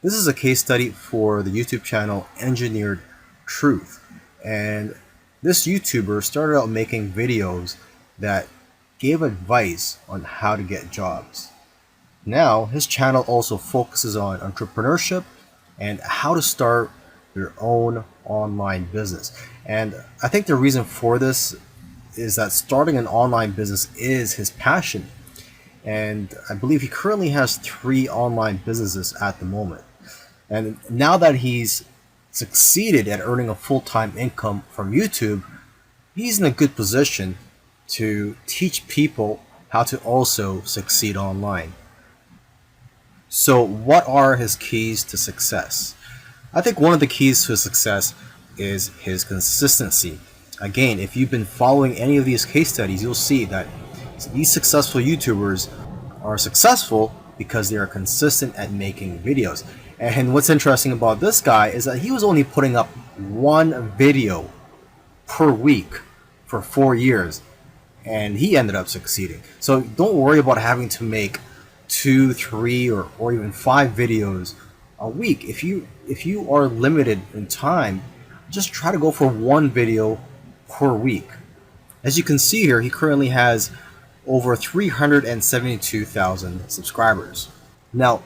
This is a case study for the YouTube channel Engineered Truth. And this YouTuber started out making videos that gave advice on how to get jobs. Now, his channel also focuses on entrepreneurship and how to start your own online business. And I think the reason for this is that starting an online business is his passion. And I believe he currently has 3 online businesses at the moment. And now that he's succeeded at earning a full-time income from YouTube, he's in a good position to teach people how to also succeed online. So what are his keys to success? I think one of the keys to success is his consistency. Again, if you've been following any of these case studies, you'll see that these successful YouTubers are successful because they are consistent at making videos. And what's interesting about this guy is that he was only putting up 1 video per week for 4 years, and he ended up succeeding. So don't worry about having to make 2, 3, or even 5 videos a week. If you are limited in time, just try to go for 1 video per week. As you can see here, he currently has over 372,000 subscribers. Now,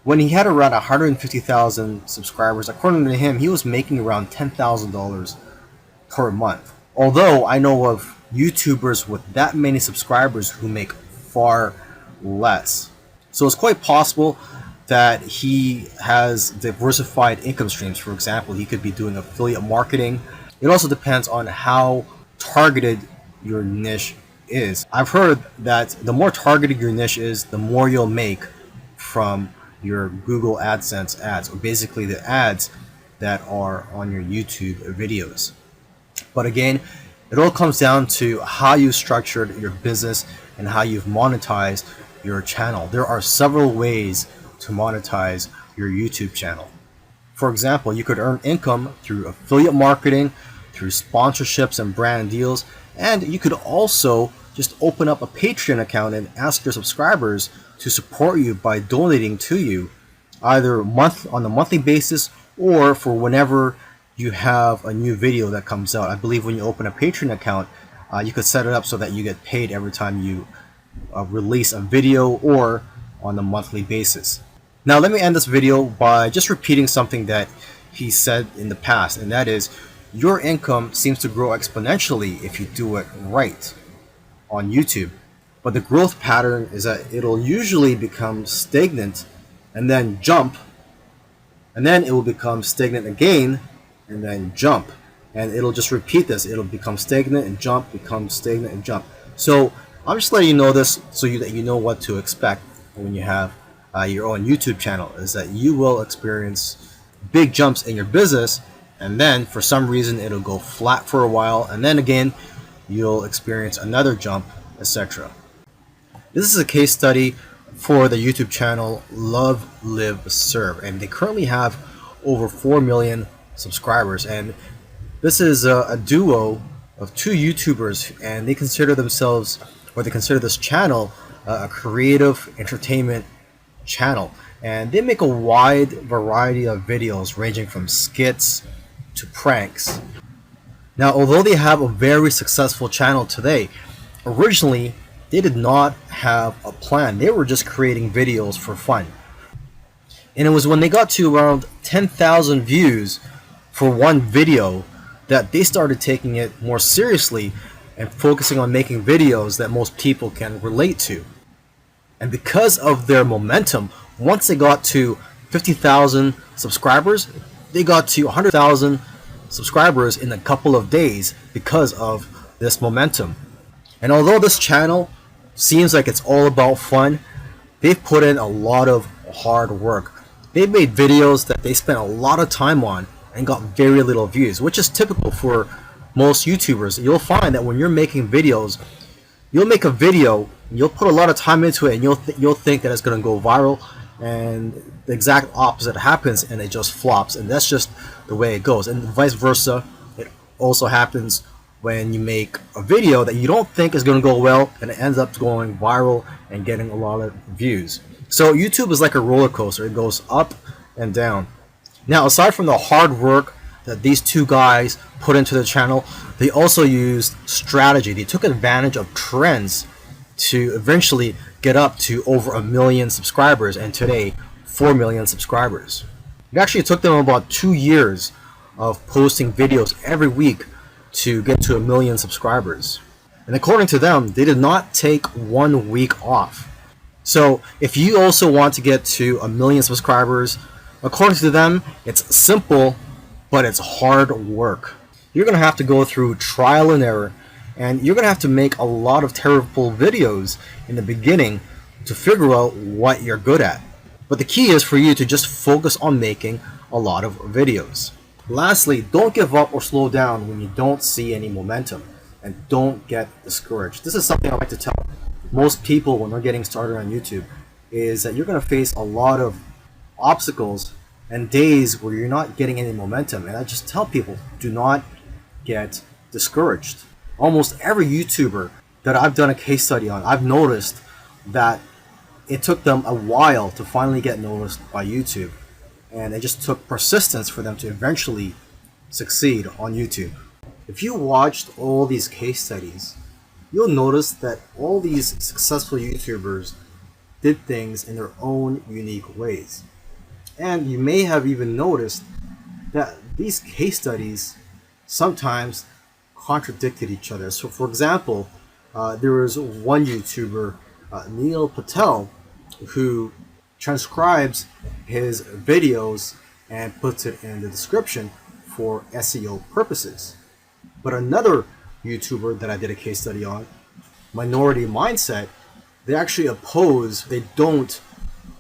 when he had around 150,000 subscribers, according to him, he was making around $10,000 per month. Although I know of YouTubers with that many subscribers who make far less. So it's quite possible that he has diversified income streams. For example, he could be doing affiliate marketing. It also depends on how targeted your niche is. I've heard that the more targeted your niche is, the more you'll make from your Google AdSense ads, or basically the ads that are on your YouTube videos. But again, it all comes down to how you structured your business and how you've monetized your channel. There are several ways to monetize your YouTube channel. For example, you could earn income through affiliate marketing, through sponsorships and brand deals, and you could also just open up a Patreon account and ask your subscribers to support you by donating to you, either on a monthly basis or for whenever you have a new video that comes out. I believe when you open a Patreon account, you could set it up so that you get paid every time you release a video, or on a monthly basis. Now let me end this video by just repeating something that he said in the past, and that is, your income seems to grow exponentially if you do it right on YouTube. But the growth pattern is that it'll usually become stagnant and then jump, and then it will become stagnant again and then jump, and it'll just repeat this. It'll become stagnant and jump, become stagnant and jump. So I'm just letting you know this so that you know what to expect when you have your own YouTube channel, is that you will experience big jumps in your business, and then for some reason it'll go flat for a while, and then again you'll experience another jump, etc. This is a case study for the YouTube channel Love, Live, Serve, and they currently have over 4 million subscribers. And this is a duo of 2 YouTubers, and they consider themselves, or they consider this channel, a creative entertainment channel. And they make a wide variety of videos ranging from skits to pranks. Now, although they have a very successful channel today, originally they did not have a plan. They were just creating videos for fun. And it was when they got to around 10,000 views for one video that they started taking it more seriously and focusing on making videos that most people can relate to. And because of their momentum, once they got to 50,000 subscribers, they got to 100,000 subscribers in a couple of days because of this momentum. And although this channel seems like it's all about fun, they've put in a lot of hard work. They've made videos that they spent a lot of time on and got very little views, which is typical for most YouTubers. You'll find that when you're making videos, you'll make a video, you'll put a lot of time into it, and you'll think that it's going to go viral, and the exact opposite happens and it just flops. And that's just the way it goes. And vice versa, it also happens when you make a video that you don't think is going to go well and it ends up going viral and getting a lot of views. So YouTube is like a roller coaster. It goes up and down. Now, aside from the hard work that these two guys put into the channel, they also used strategy. They took advantage of trends to eventually get up to over 1 million subscribers, and today 4 million subscribers. It actually took them about 2 years of posting videos every week to get to 1 million subscribers. And according to them, they did not take 1 week off. So if you also want to get to 1 million subscribers, according to them, it's simple, but it's hard work. You're going to have to go through trial and error, and you're going to have to make a lot of terrible videos in the beginning to figure out what you're good at. But the key is for you to just focus on making a lot of videos. Lastly, don't give up or slow down when you don't see any momentum, and don't get discouraged. This is something I like to tell most people when they're getting started on YouTube, is that you're going to face a lot of obstacles and days where you're not getting any momentum. And I just tell people, do not get discouraged. Almost every YouTuber that I've done a case study on, I've noticed that it took them a while to finally get noticed by YouTube. And it just took persistence for them to eventually succeed on YouTube. If you watched all these case studies, you'll notice that all these successful YouTubers did things in their own unique ways. And you may have even noticed that these case studies sometimes contradicted each other. So for example, there was one YouTuber, Neil Patel, who transcribes his videos and puts it in the description for SEO purposes. But another YouTuber that I did a case study on, Minority Mindset, they actually oppose, they don't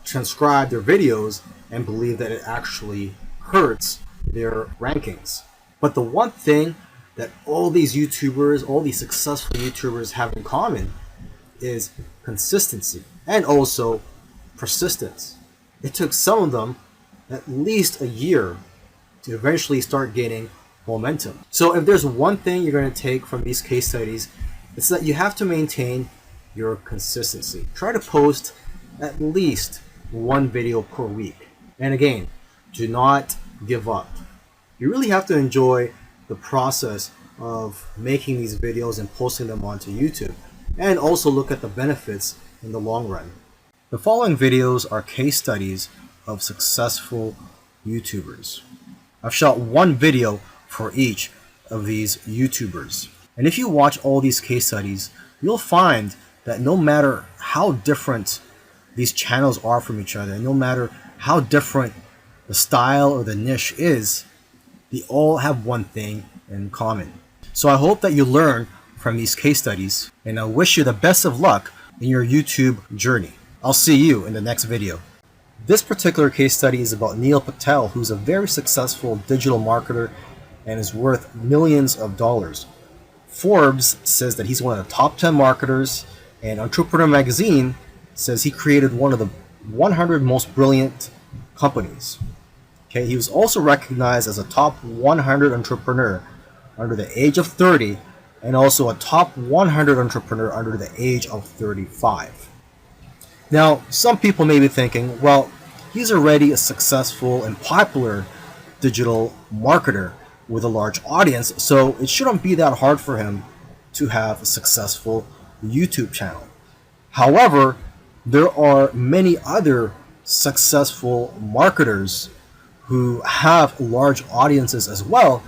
transcribe their videos and believe that it actually hurts their rankings. But the one thing that all these YouTubers, all these successful YouTubers have in common is consistency and also persistence. It took some of them at least a year to eventually start gaining momentum. So if there's one thing you're going to take from these case studies, it's that you have to maintain your consistency. Try to post at least one video per week. And again, do not give up. You really have to enjoy the process of making these videos and posting them onto YouTube, and also look at the benefits in the long run. The following videos are case studies of successful YouTubers. I've shot one video for each of these YouTubers. And if you watch all these case studies, you'll find that no matter how different these channels are from each other, and no matter how different the style or the niche is, they all have one thing in common. So I hope that you learn from these case studies, and I wish you the best of luck in your YouTube journey. I'll see you in the next video. This particular case study is about Neil Patel, who's a very successful digital marketer and is worth millions of dollars. Forbes says that he's one of the top 10 marketers, and Entrepreneur Magazine says he created one of the 100 most brilliant companies. Okay, he was also recognized as a top 100 entrepreneur under the age of 30, and also a top 100 entrepreneur under the age of 35. Now, some people may be thinking, well, he's already a successful and popular digital marketer with a large audience, so it shouldn't be that hard for him to have a successful YouTube channel. However, there are many other successful marketers who have large audiences as well,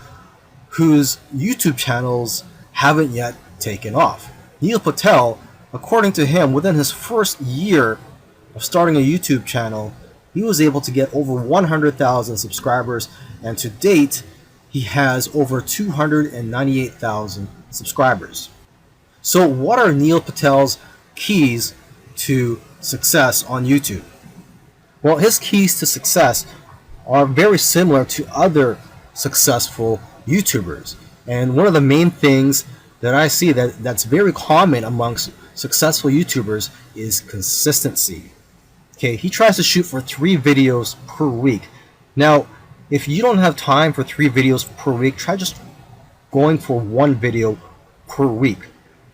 whose YouTube channels haven't yet taken off. Neil Patel, according to him, within his first year of starting a YouTube channel, he was able to get over 100,000 subscribers, and to date, he has over 298,000 subscribers. So what are Neil Patel's keys to success on YouTube? Well, his keys to success are very similar to other successful YouTubers. And one of the main things that I see that's very common amongst successful YouTubers is consistency. Okay, he tries to shoot for 3 videos per week. Now, if you don't have time for 3 videos per week, try just going for 1 video per week.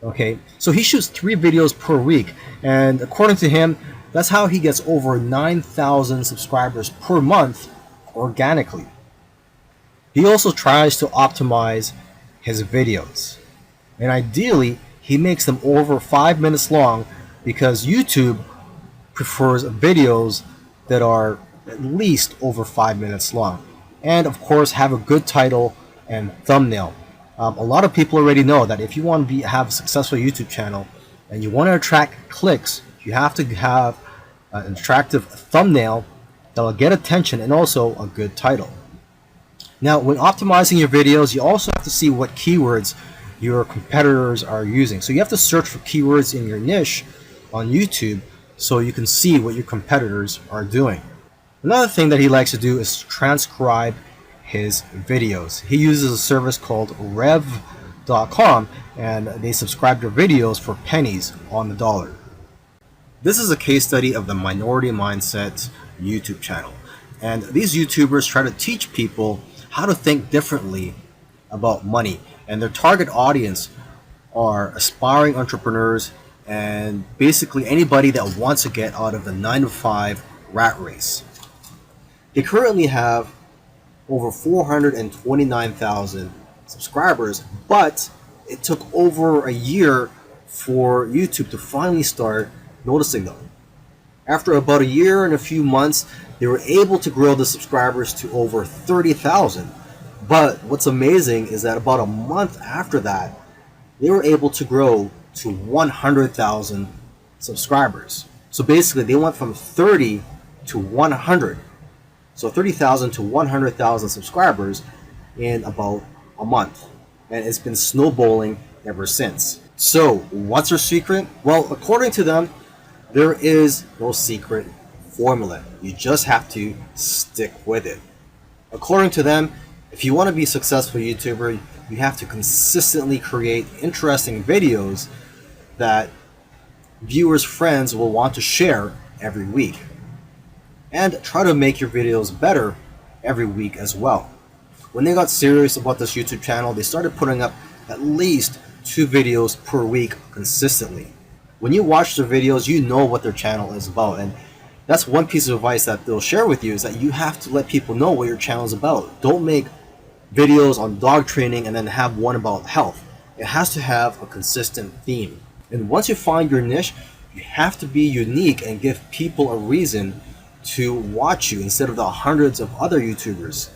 Okay, so he shoots 3 videos per week, and according to him, That's how he gets over 9,000 subscribers per month organically. He also tries to optimize his videos. And ideally, he makes them over 5 minutes long because YouTube prefers videos that are at least over 5 minutes long. And of course, have a good title and thumbnail. A lot of people already know that if you want to have a successful YouTube channel and you want to attract clicks, you have to have an attractive thumbnail that will get attention and also a good title. Now, when optimizing your videos, you also have to see what keywords your competitors are using. So you have to search for keywords in your niche on YouTube so you can see what your competitors are doing. Another thing that he likes to do is transcribe his videos. He uses a service called Rev.com, and they subscribe to videos for pennies on the dollar. This is a case study of the Minority Mindset YouTube channel. And these YouTubers try to teach people how to think differently about money. And their target audience are aspiring entrepreneurs and basically anybody that wants to get out of the 9-to-5 rat race. They currently have over 429,000 subscribers, but it took over a year for YouTube to finally start noticing them. After about a year and a few months, they were able to grow the subscribers to over 30,000. But what's amazing is that about a month after that, they were able to grow to 100,000 subscribers. So basically, they went from 30 to 100. So 30,000 to 100,000 subscribers in about a month. And it's been snowballing ever since. So what's their secret? Well, according to them, there is no secret formula. You just have to stick with it. According to them, if you want to be a successful YouTuber, you have to consistently create interesting videos that viewers' friends will want to share every week. And try to make your videos better every week as well. When they got serious about this YouTube channel, they started putting up at least 2 videos per week consistently. When you watch their videos, you know what their channel is about. And that's one piece of advice that they'll share with you, is that you have to let people know what your channel is about. Don't make videos on dog training and then have one about health. It has to have a consistent theme. And once you find your niche, you have to be unique and give people a reason to watch you instead of the hundreds of other YouTubers.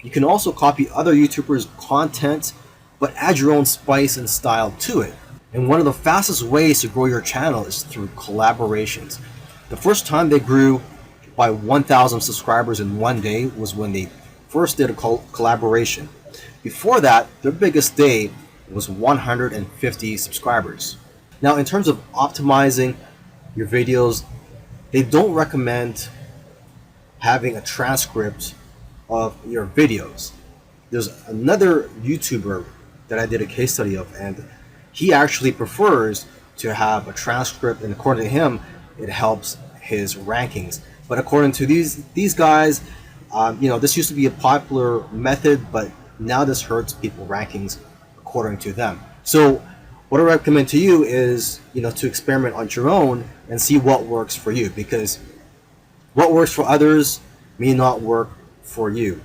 You can also copy other YouTubers' content, but add your own spice and style to it. And one of the fastest ways to grow your channel is through collaborations. The first time they grew by 1,000 subscribers in one day was when they first did a collaboration. Before that, their biggest day was 150 subscribers. Now, in terms of optimizing your videos, they don't recommend having a transcript of your videos. There's another YouTuber that I did a case study of, and he actually prefers to have a transcript, and according to him, it helps his rankings. But according to these guys, this used to be a popular method, but now this hurts people rankings according to them. So what I recommend to you is, to experiment on your own and see what works for you, because what works for others may not work for you.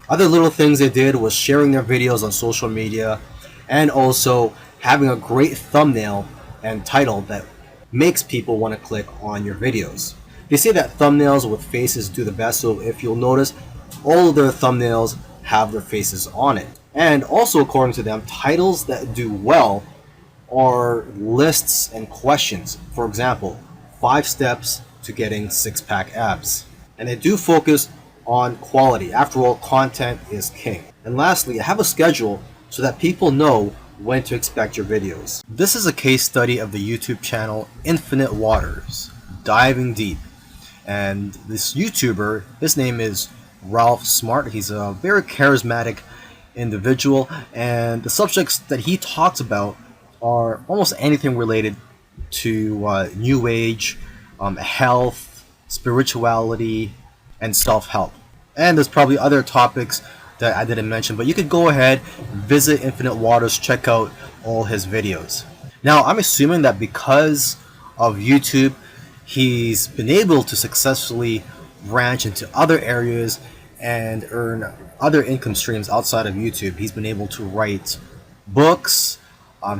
Other little things they did was sharing their videos on social media and also having a great thumbnail and title that makes people want to click on your videos. They say that thumbnails with faces do the best, so if you'll notice, all of their thumbnails have their faces on it. And also, according to them, titles that do well are lists and questions. For example, 5 steps to getting 6-pack abs. And they do focus on quality. After all, content is king. And lastly, have a schedule so that people know when to expect your videos. This is a case study of the YouTube channel Infinite Waters, diving deep. And this YouTuber, his name is Ralph Smart. He's a very charismatic individual, and the subjects that he talks about are almost anything related to New Age, health, spirituality, and self-help. And there's probably other topics that I didn't mention, but you could go ahead, visit Infinite Waters, check out all his videos. Now, I'm assuming that because of YouTube, He's been able to successfully branch into other areas and earn other income streams outside of YouTube. He's been able to write books,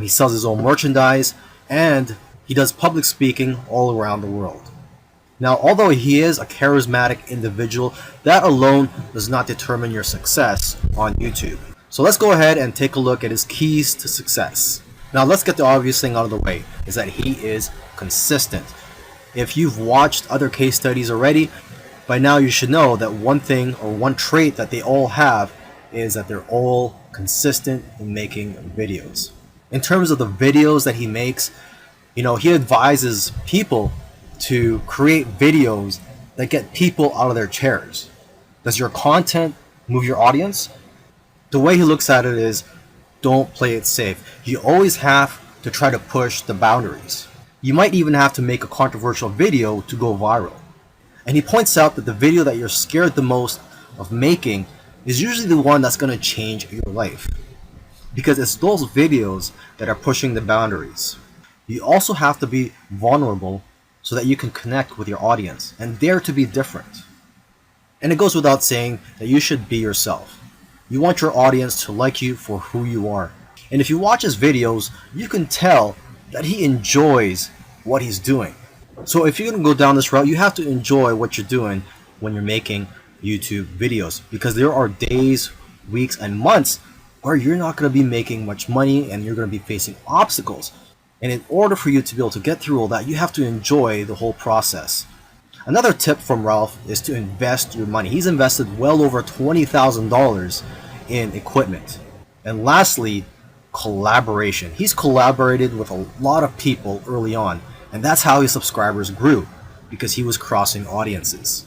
he sells his own merchandise, and he does public speaking all around the world. Now, although he is a charismatic individual, that alone does not determine your success on YouTube. So let's go ahead and take a look at his keys to success. Now, let's get the obvious thing out of the way, is that he is consistent. If you've watched other case studies already, by now you should know that one thing or one trait that they all have is that they're all consistent in making videos. In terms of the videos that he makes, he advises people to create videos that get people out of their chairs. Does your content move your audience? The way he looks at it is, don't play it safe. You always have to try to push the boundaries. You might even have to make a controversial video to go viral. And he points out that the video that you're scared the most of making is usually the one that's going to change your life. Because it's those videos that are pushing the boundaries. You also have to be vulnerable so that you can connect with your audience and dare to be different. And it goes without saying that you should be yourself. You want your audience to like you for who you are. And if you watch his videos, you can tell that he enjoys what he's doing. So if you're going to go down this route, you have to enjoy what you're doing when you're making YouTube videos, because there are days, weeks, and months where you're not going to be making much money and you're going to be facing obstacles. And in order for you to be able to get through all that, you have to enjoy the whole process. Another tip from Ralph is to invest your money. He's invested well over $20,000 in equipment. And lastly, collaboration. He's collaborated with a lot of people early on, and that's how his subscribers grew, because he was crossing audiences.